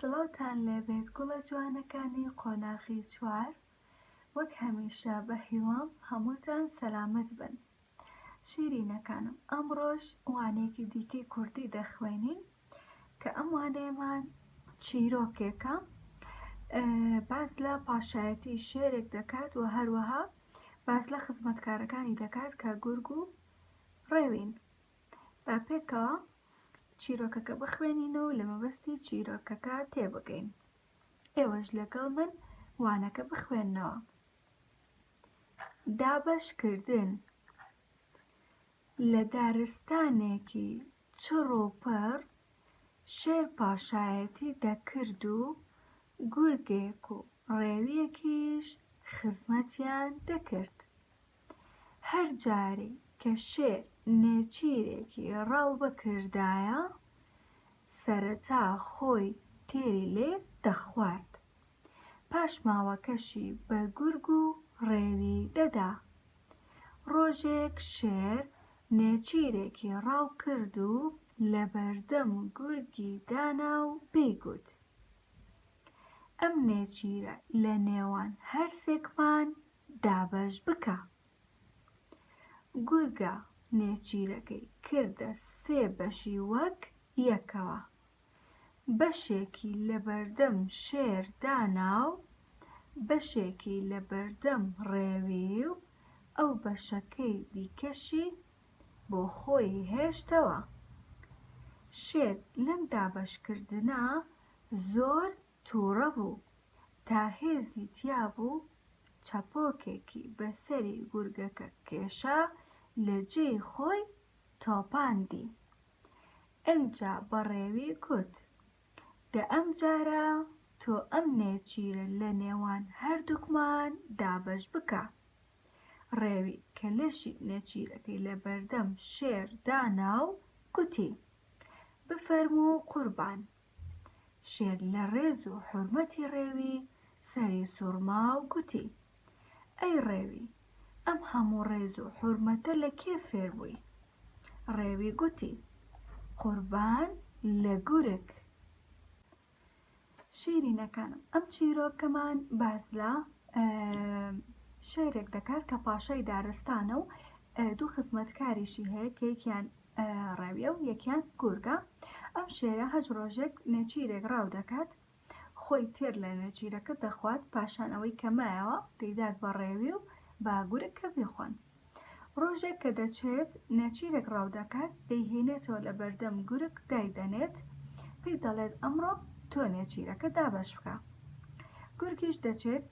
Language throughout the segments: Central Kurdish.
سڵاوتان لێبێت گوڵە جوانەکانی قۆناغی چوار وەک هەمیشە بە هیوام هەمووتان سەلامەت بن. شیرینەکانم ئەمڕۆژ وانەیەکی دیکەی کوردی دەخوێنین کە ئەم وانەیەمان چیرۆکێکە، باز لە پاشایەتی شێرێک دەکات و هەروەها باز لە خزمەتکارەکانی دەکات کە گورگ و ڕێوین. با پێکەوە چیرۆکەکە بخوێنینەوە و لە مەبەستی چیرۆکەکە تێبگەین. ئێوەش لەگەڵ من وانەکە بخوێننەوە. دابەشکردن. لە دارستانێکی چڕ و پڕ شێر پاشایەتی دەکرد و گورگێک و ڕێویەکیش خزمەتیان دەکرد. هەر جارێ کە شێر نێچیرێکی ڕاو بکردایە سەرەتا خۆی تێری لێ دەخوارد، پاش ماوەکەشی بە گورگ و ڕێوی دەدا. ڕۆژێک شێر نێچیرێکی ڕاو کرد و لە بەردەم گورگی دانا و پێیگوت: ئەم نێچیرە لە نێوان هەرسێکمان دابەش بکە. گورگە نێچیرەکەی کردە سێ بەشی وەک یەکەوە، بەشێکی لە بەردەم شێر دانا و بەشێکی لە بەردەم ڕێوی و ئەو بەشەکەی دیکەشی بۆ خۆی هێشتەوە. شێر لەم دابەشکردنە زۆر تووڕە بوو، تا هێزی تیا بوو چەپۆکێکی بەسەری گورگەکە کێشا لە جێی خۆی تۆپاندی. ئەنجا بە ڕێوی گوت: دە ئەم جارە تۆ ئەم نێچیرە لە نێوان هەردووکمان دابەش بکە. ڕێوی کە لەشی نێچیرەکەی لە بەردەم شێر دانا و گوتی: بفەرموو قوربان. شێر لە ڕێز و حورمەتی ڕێوی سەری سوورما و گوتی: ئەی ڕێوی، ئەم هەموو ڕێز و حورمەتە لە کێ فێر بووی؟ ڕێوی گوتی: قوربان لە گورگ. شیرینەکانم ئەم چیرۆکەمان باز لە شێرێک دەکات کە پاشای دارستانە و دوو خزمەتکاریشی هەیە کە یەکیان ڕێویە و یەکیان گورگە. ئەم شێرە هەج ڕۆژێک نێچیرێک ڕاو دەکات، خۆی تێر لە نێچیرەکە دەخوات، پاشان ئەوەی کەمایەوە دەیدات بە ڕێوی و با گورگ کە بیخۆن. ڕۆژێک کە دەچێت نێچیرێک ڕاو دەکات دەیهێنێتەوە لە بەردەم گورگ دایدەنێت، پێی دەڵێت ئەمڕۆ تۆ نێچیرەکە دابەش بکە. گورگیش دەچێت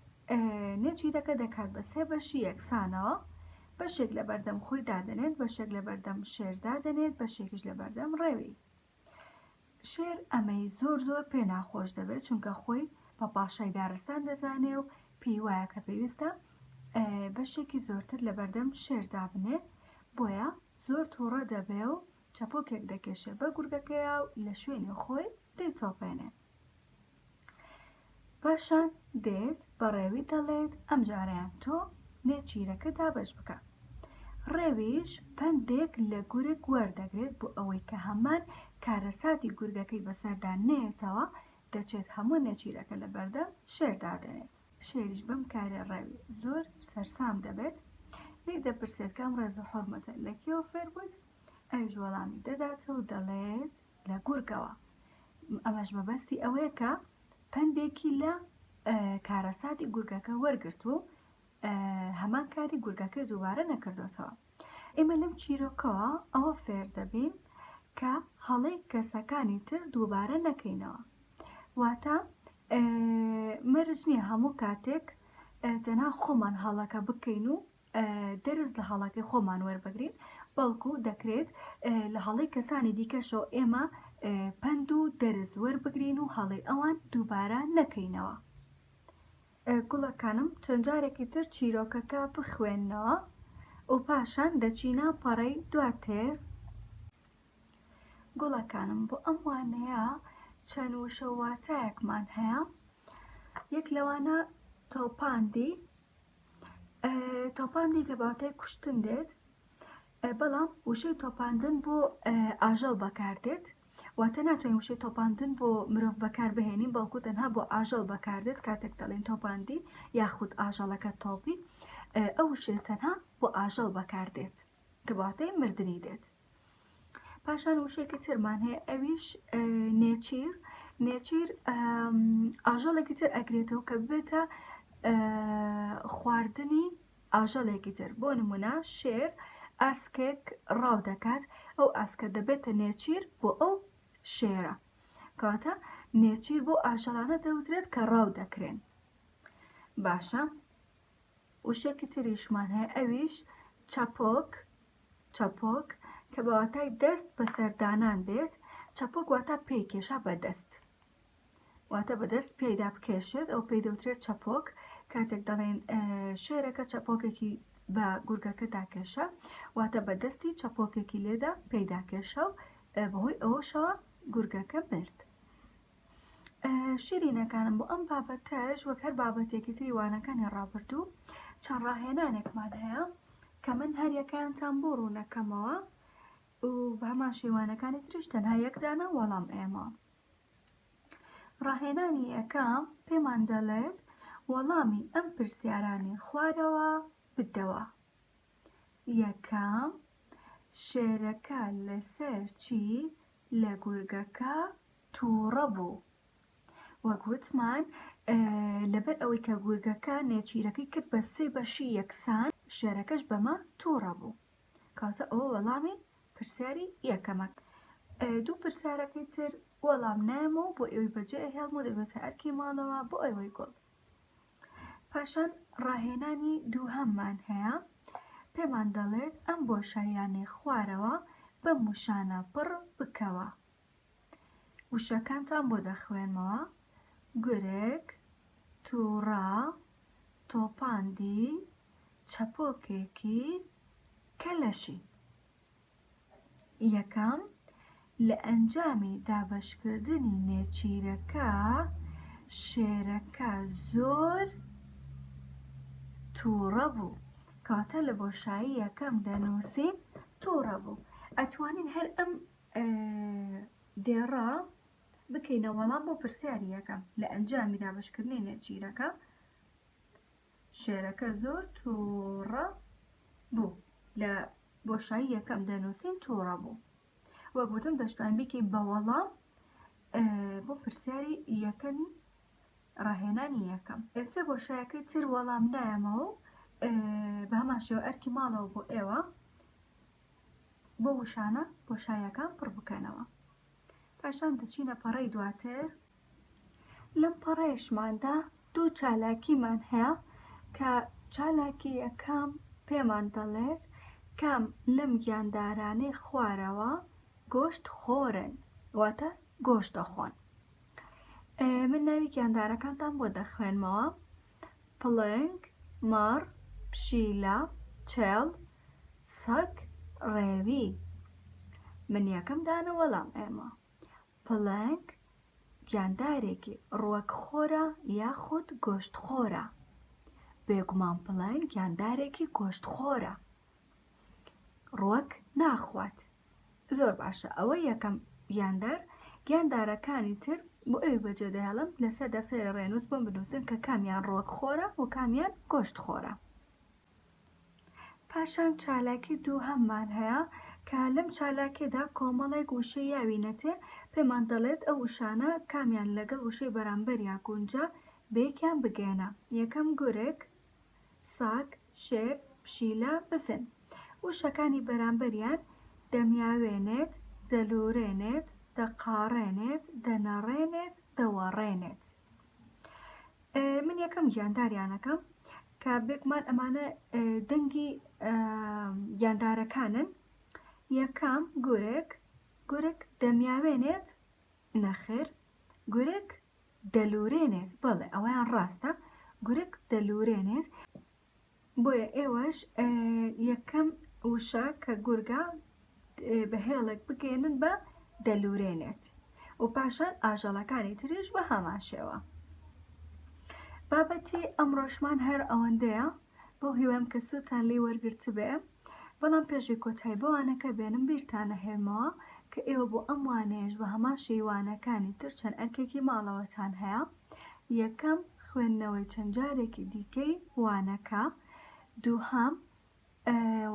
نێچیرەکە دەکات بە سێ بەشی یەکسانەوە، بەشێک لە بەردەم خۆی دادەنێت، بەشێک لە بەردەم شێر دادەنێت، بەشێکیش لە بەردەم ڕێوی. شێر ئەمەی زۆر پێ ناخۆش دەبێت، چونکە خۆی بە پاشای دارستان دەزانێ و پێی وایە کە پێویستە بەشێکی زۆرتر لە بەردەم شێر دابنێ، بۆیە زۆر تووڕە دەبێ و چەپۆکێک دەکێشێ بە گورگەکەیە و لە شوێنی خۆی دەیتۆپێنێ. پاشان دێت بە ڕێوی دەڵێت: ئەم جارەیان تۆ نێچیرەکە دابەش بکە. ڕێویش پندێک لە گورگ وەردەگرێت بۆ ئەوەی کە هەمان کارەساتی گورگەکەی بەسەردا نێتەوە، دەچێت هەموو نێچیرەکە لە بەردەم شێر دادەنێت. شێریش بەم کارە ڕێوی زۆر سەرسام دەبێت، لی دەپرسێت کە ئەم ڕێز و حورمەتە لە کێوە فێر بوویت؟ ئەویش وەڵامی دەداتەوە و دەڵێت: لە گورگەوە. ئەمەش مەبەستی ئەوەیە کە پندێکی لە کارەساتی گورگەکە وەرگرت و هەمان کاری گورگەکە دووبارە نەکردوێتەوە. ئێمە لەم چیرۆکەوە ئەوە فێر دەبین کە هەڵەی کەسەکانی تر دووبارە نەکەینەوە، واتە مەرج نییە هەموو کاتێک تەنها خۆمان هەڵەکە بکەین و دەرز لە هەڵەکەی خۆمان وەربگرین، بەڵکو دەکرێت لە هەڵەی کەسانی دیکەشەوە ئێمە پند و دەرز وەربگرین و هەڵەی ئەوان دووبارە نەکەینەوە. گوڵەکانم چەند جارێکی تر چیرۆکەکە بخوێننەوە و پاشان دەچینە پەڕەی دواتر. گوڵەکانم بۆ ئەم وانەیە چەند وشە و واتایەکمان هەیە. یەک لەوانە تۆپاندی لە باتای کوشتن دێت، بەڵام وشەی تۆپاندن بۆ ئاژەڵ بەکاردێت واتە ناتوانین وشەی تۆپاندن بۆ مرۆڤ بەکار بهێنین بەڵکو تەنها بۆ ئاژەڵ بەکاردێت کاتێک دەڵێن تۆپاندی یاخود ئاژەڵەکە تۆپی ئەو وشەیە تەنها بۆ ئاژەڵ بەکاردێت کە بەواتای مردنی دێت. پاشان وشەیەکی ترمان هەیە ئەویش نێچیر ئاژەڵێکی تر ئەگرێتەوە کە ببێتە خواردنی ئاژەڵێکی تر. بۆ نمونە شێر ئاسکێک ڕاو دەکات ئەو ئاسکە دەبێتە نێچیر بۆ ئەو شێرە کەواتە نێچیر بۆ ئاژەڵانە دەوترێت کە ڕاو دەکرێن. باشە وشێکی تریشمان هەیە ئەویش چەپۆک کە بەواتای دەست بەسەردانان بێت. چەپۆک واتە پێی کێشا بەدەست واتە بەدەست پێیدا بکێشێت ئەو پێی دەوترێت چەپۆک. کاتێک دەڵێن شێرەکە چەپۆکێکی بە گورگەکەدا کێشە واتە بەدەستی چەپۆکێکی لێدا پێیدا کێشە و بەهۆی ئەوەشەوە گورگەکە مرد. شیرینەکانم بۆ ئەم بابەتەش وەک هەر بابەتێکی تری وانەکانی ڕابردوو چەند ڕاهێنانێکمان هەیە کە من هەر یەکەیانتان بۆ ڕوونەکەمەوە و بە هەمان شێوانەکانی تریش تەنها یەکدانە وەڵام ئێمە. ڕاهێنانی یەکەم پێمان دەڵێت وەڵامی ئەم پرسیارانی خوارەوە بدەوە. یەکەم شێرەکە لەسەر چی لە گورگەکە تووڕە بوو؟ وەک وتمان لەبەر ئەوەی کە گورگەکە نێچیرەکەی کرد بە سێ بەشی یەکسان شێرەکەش بەمە تووڕە بوو کاتە ئەوە وەڵامی پرسیاری یەکەمە. دوو پرسیارەکەی تر وەڵام نایەمەوە بۆ ئێوەی بەجێ هێڵم و دەبێتە ئەرکی ماڵەوە بۆ ئەوەی گوڵ. پاشان ڕاهێنانی دووهەممان هەیە پێمان دەڵێت ئەم بۆشاییانەی خوارەوە بە موشانە پڕ بکەوە. وشەکانتان بۆ دەخوێنمەوە: گورگ، تووڕە، تۆپاندی، چەپۆکێکی، کەلەشی. یەکەم لە ئەنجامی دابەشکردنی نێچیرەکە شێرەکە زۆر تووڕە بوو کاتە لە بۆشایی یەکەم دەنووسین تووڕە بوو. ئەتوانین هەر ئەم دێڕە بکەینە وەڵام بۆ پرسیاری یەکەم. لە ئەنجامی دابەشکردنی نێچیرەکە شێرەکە زۆر تووڕە بوو لە بۆشایی یەکەم دەنووسین تووڕە بوو. وەک گوتم دەشتوان بکەین بە وەڵام بۆ پرسیاری یەکەمی ڕاهێنانی یەکەم. ئێستا بۆشایەکەی تر وەڵام نایەمەوە و بە هەمان شێوە ئەرکی ماڵەوە بۆ ئێوە بۆ وشانە بۆشایەکان پڕ بکەنەوە. پاشان دەچینە پەڕەی دواتر. لەم پەڕەیەشماندا دوو چالاکیمان هەیە کە چالاکی یەکەم پێمان دەڵێت کام لەم گیاندارانەی خوارەوە گۆشت خۆرن واتە گۆشت دەخۆن. من ناوی گیاندارەکانتان بۆ دەخوێنمەوە: پڵنگ، مەڕ، پشیلە، چێڵ، سەگ، ڕێوی. من یەکەم دانە وەڵام ئێمە. پڵنگ گیاندارێکی ڕووەکخۆرە یاخود گۆشتخۆرە. بێگومان پڵنگ گیاندارێکی گۆشتخۆرە ڕووەک ناخوات. زۆر باشە. ئەوە یەکەم گیاندار. گیاندارەکانی تر بۆ ئەوی بەجێ دەهێڵم لەسەر دەفتەرە ڕێنووس بۆم بنووسن کە کامیان ڕووەکخۆرە و کامیان گۆشتخۆرە. پاشان چالاکی دووهەممان هەیە کە لەم چالاکێدا کۆمەڵێک وشەی یاوینەتێ پێمان دەڵێت ئەو وشانە کامیان لەگەڵ وشەی بەرامبەریان گونجە بەیەکیان بگێنە. یەکەم گورگ، ساگ، شێر، پشیلە، بزن. وشەکانی بەرامبەریان دەمیاوێنێت، دەلوورێنێت، دەقاڕێنێت، دەنەڕێنێت، دەوەڕێنێت. من یەکەم گیانداریانەکەم کە بێگومان ئەمانە دەنگی گیاندارەکانن. یەکەم گورگ دەمیاوێنێت، نەخێر. گورگ دەلوورێنێت، بەڵێ ئەوەیان ڕاستە. گورگ دەلوورێنێت. بۆیە ئێوەش یەکەم وشە کە گورگە بە هێڵێک بگێنن بە دەلوورێنێت و پاشان ئاژەڵەکانی تریش بە هەمان شێوە. بابەتی ئەمڕۆژمان هەر ئەوەندەیە بۆ هیوام کە سوودتان لێ وەرگرت بێ. بەڵام پێشوی کۆتایی بۆوانەکە بێنم بیرتانە هێمەوە کە ئێوە بۆ ئەم وانەیەش بە هەمان شەیوانەکانی تر چەند ئەرکێکی ماڵەوەتان هەیە. یەکەم خوێندنەوەی چەند جارێکی دیکەی وانەکە. دووهەم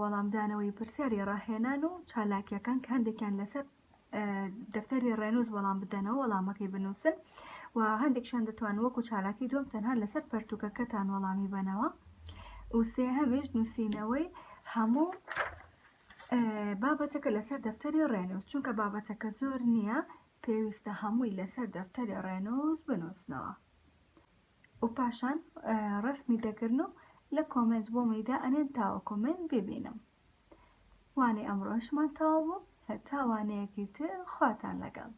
وەڵامدانەوەی پرسیاری ڕاهێنان و چالاکیەکان کە هەندێکیان لەسەر دەفتەری ڕێنووس وەڵام بدەنەوە وەڵامەکەی بنووسن و هەندێکشان دەتوان وەکو چالاکی دوم تەنها لەسەر پەرتوکەکەتان وەڵامی بنەوە. و سێهەمیش نووسینەوەی هەموو بابەتەکە لەسەر دەفتەری ڕێنووس، چونکە بابەتەکە زۆر نییە پێویستە هەمووی لەسەر دەفتەری ڕێنووس بنووسنەوە و پاشان ڕسمی دەگرن و لە کۆمنت بۆ مەیدا ئەنێن تاوەکو من ببینم. وانەی ئەمڕۆشمان تەواو بوو، هەتا وانەیەکی تر خواتان لەگەڵ.